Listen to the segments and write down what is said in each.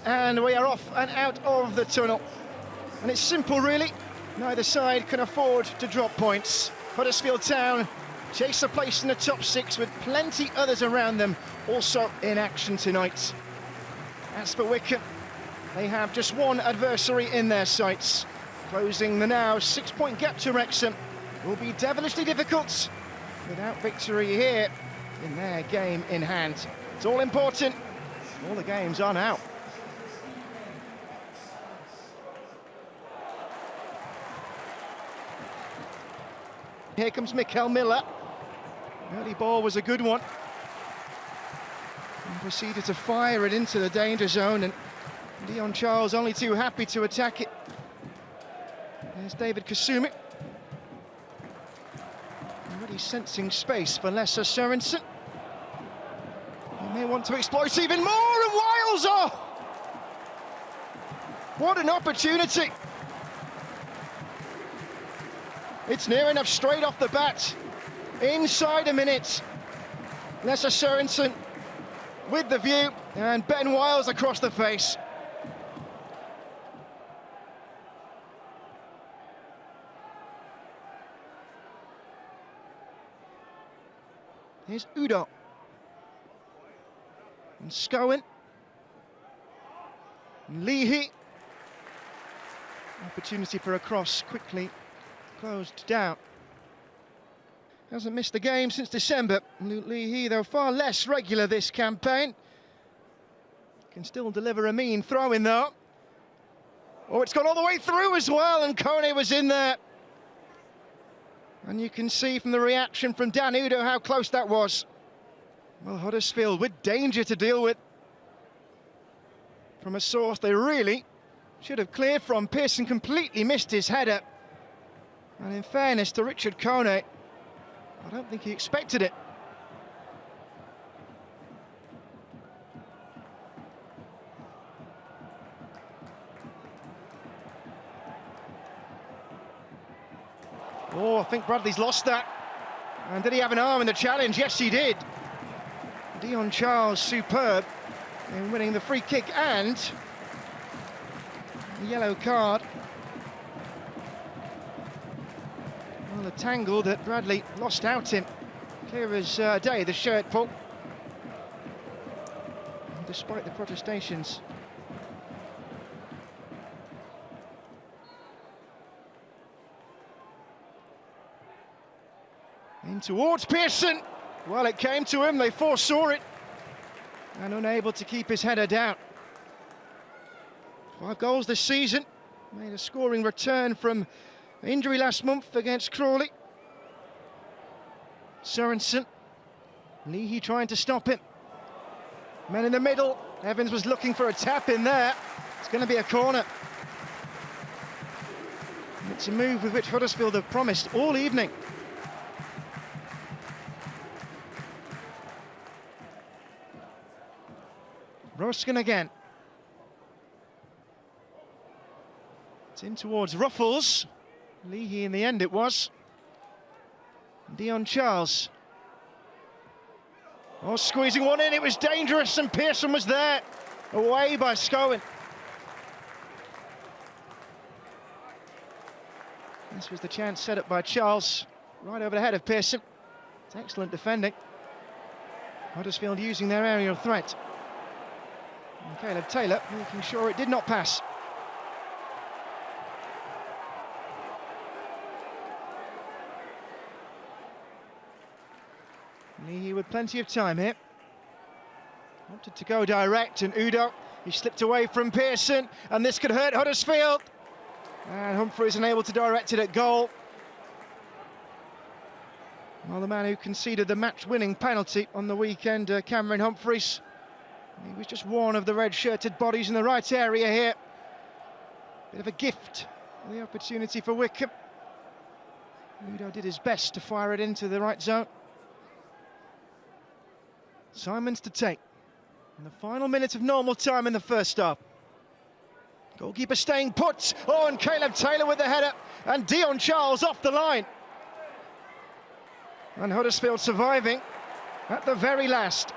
and we are off and out of the tunnel. And it's simple, really. Neither side can afford to drop points. Huddersfield Town chase a place in the top six with plenty others around them also in action tonight. As for Wycombe, they have just one adversary in their sights. Closing the now 6-point gap to Wrexham will be devilishly difficult without victory here in their game in hand. It's all important. All the games are now. Here comes Mikel Miller. Early ball was a good one. And proceeded to fire it into the danger zone, and Dion Charles only too happy to attack it. There's David Kasumi. Already sensing space for Lasse Sørensen. He may want to exploit even more, and Wiles! Oh! What an opportunity! It's near enough straight off the bat. Inside a minute. Lasse Sørensen with the view, and Ben Wiles across the face. Here's Udoh. And Scowen. And Leahy. Opportunity for a cross, quickly closed down. Hasn't missed the game since December. Leahy, though, far less regular this campaign. Can still deliver a mean throw-in, though. Oh, it's gone all the way through as well, and Kone was in there. And you can see from the reaction from Daniel Udoh how close that was. Well, Huddersfield with danger to deal with. From a source they really should have cleared from. Pearson completely missed his header. And in fairness to Richard Kone, I don't think he expected it. Oh, I think Bradley's lost that. And did he have an arm in the challenge? Yes, he did. Dion Charles superb in winning the free kick and the yellow card. Well, the tangle that Bradley lost out in. Clear as day, the shirt pull. And despite the protestations. In towards Pearson. Well, it came to him, they foresaw it. And unable to keep his header down. 5 goals this season. Made a scoring return from injury last month against Crawley. Sørensen. Leahy trying to stop him. Men in the middle. Evans was looking for a tap in there. It's going to be a corner. It's a move with which Huddersfield have promised all evening. Roskin again. It's in towards Ruffles. Leahy in the end it was. Dion Charles. Oh, squeezing one in, it was dangerous, and Pearson was there. Away by Scowen. This was the chance set up by Charles. Right over the head of Pearson. It's excellent defending. Huddersfield using their aerial threat. And Caleb Taylor making sure it did not pass. Leahy with plenty of time here. Wanted to go direct, and Udoh, he slipped away from Pearson, and this could hurt Huddersfield. And Humphreys unable to direct it at goal. Well, the man who conceded the match-winning penalty on the weekend, Cameron Humphreys, he was just one of the red-shirted bodies in the right area here. Bit of a gift, the opportunity for Wycombe. Udoh did his best to fire it into the right zone. Simons to take. In the final minute of normal time in the first half. Goalkeeper staying put. Oh, and Caleb Taylor with the header. And Dion Charles off the line. And Huddersfield surviving at the very last.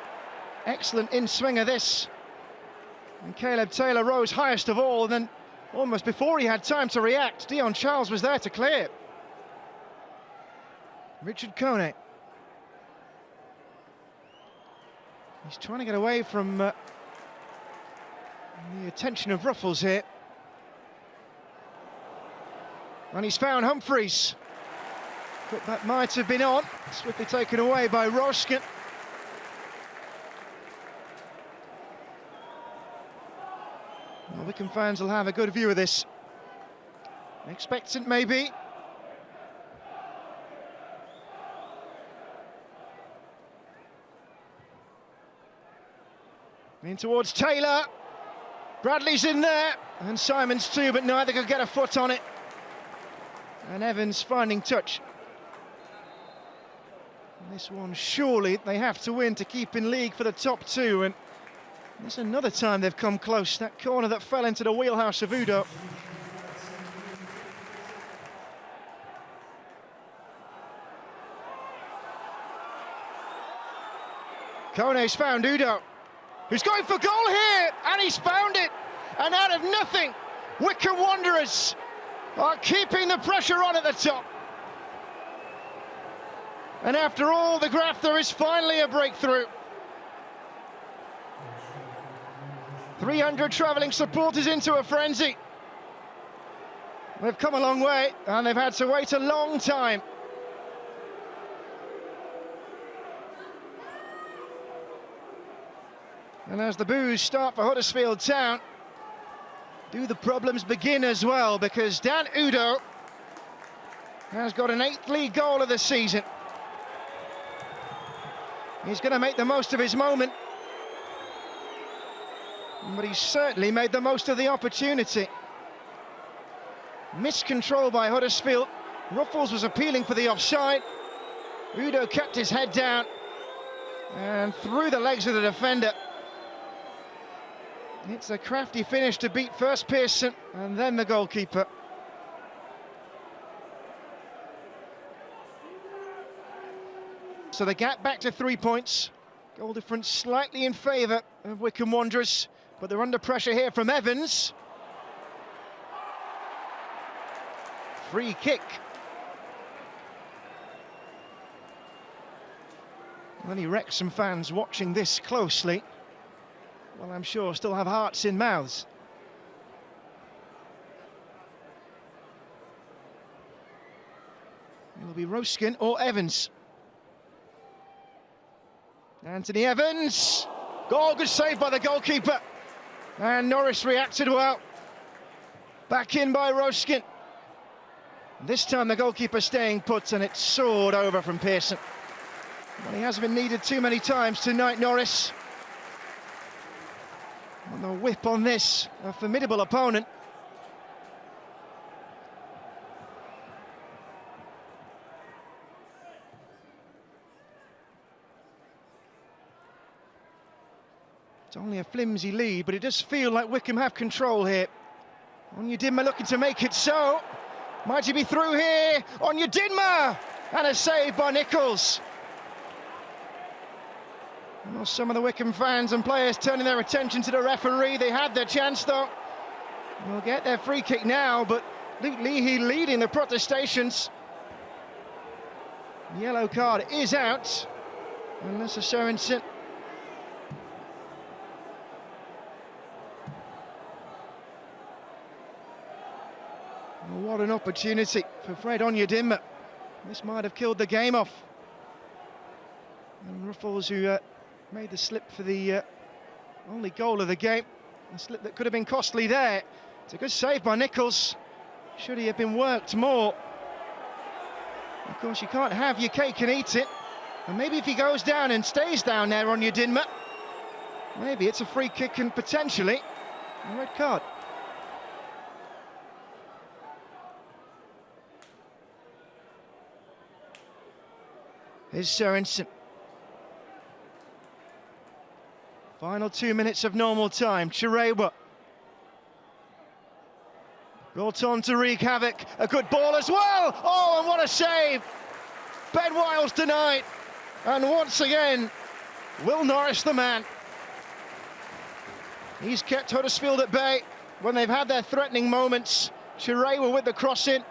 Excellent in-swinger this. And Caleb Taylor rose highest of all, and then almost before he had time to react, Dion Charles was there to clear it. Richard Kone. He's trying to get away from the attention of Ruffles here. And he's found Humphreys. But that might have been on. Swiftly taken away by Roskin. Well, Wycombe fans will have a good view of this. Expectant, maybe. In towards Taylor. Bradley's in there, and Simons too, but neither could get a foot on it. And Evans finding touch. And this one, surely they have to win to keep in league for the top two, and there's another time they've come close. That corner that fell into the wheelhouse of Udoh. Kone's found Udoh, who's going for goal here, and he's found it. And out of nothing, Wycombe Wanderers are keeping the pressure on at the top. And after all the graft, there is finally a breakthrough. 300 travelling supporters into a frenzy. They've come a long way, and they've had to wait a long time. And as the boos start for Huddersfield Town, do the problems begin as well, because Dan Udoh has got an 8th league goal of the season. He's going to make the most of his moment, but he's certainly made the most of the opportunity. Miscontrol by Huddersfield. Ruffles was appealing for the offside. Udoh kept his head down and through the legs of the defender. It's a crafty finish to beat first Pearson and then the goalkeeper. So the gap back to 3 points. Goal difference slightly in favour of Wycombe Wanderers, but they're under pressure here from Evans. Free kick. Many Wrexham fans watching this closely, well, I'm sure still have hearts in mouths. It'll be Roskin or Evans. Anthony Evans. Goal, good save by the goalkeeper. And Norris reacted well. Back in by Roskin. This time the goalkeeper staying put, and it soared over from Pearson. Well, he hasn't been needed too many times tonight, Norris. And the whip on this, a formidable opponent. It's only a flimsy lead, but it does feel like Wycombe have control here. Onyedinma looking to make it so. Might he be through here? Onyedinma! And a save by Nichols. Well, some of the Wycombe fans and players turning their attention to the referee. They had their chance, though. They'll get their free kick now, but Luke Leahy leading the protestations. The yellow card is out, unless a Sorensen. What an opportunity for Fred Onyedinma. This might have killed the game off. And Ruffles, who made the slip for the only goal of the game. A slip that could have been costly there. It's a good save by Nichols. Should he have been worked more? Of course, you can't have your cake and eat it. And maybe if he goes down and stays down there on Onyedinma, maybe it's a free kick and potentially a red card. Here's Sorensen. Final 2 minutes of normal time. Chirewa. Brought on to wreak havoc. A good ball as well. Oh, and what a save. Ben Wiles denied. And once again, Will Norris the man. He's kept Huddersfield at bay when they've had their threatening moments. Chiré with the cross in.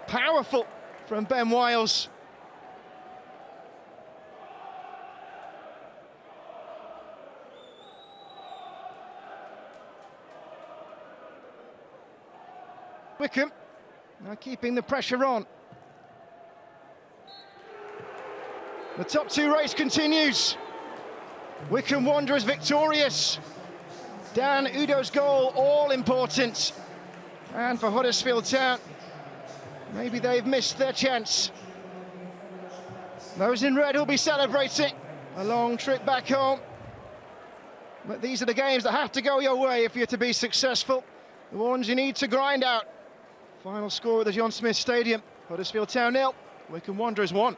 Powerful from Ben Wiles. Wycombe now keeping the pressure on. The top two race continues. Wycombe Wanderers victorious. Dan Udoh's goal all important. And for Huddersfield Town, maybe they've missed their chance. Those in red will be celebrating a long trip back home. But these are the games that have to go your way if you're to be successful. The ones you need to grind out. Final score at the John Smith Stadium. Huddersfield Town 0, Wycombe Wanderers 1.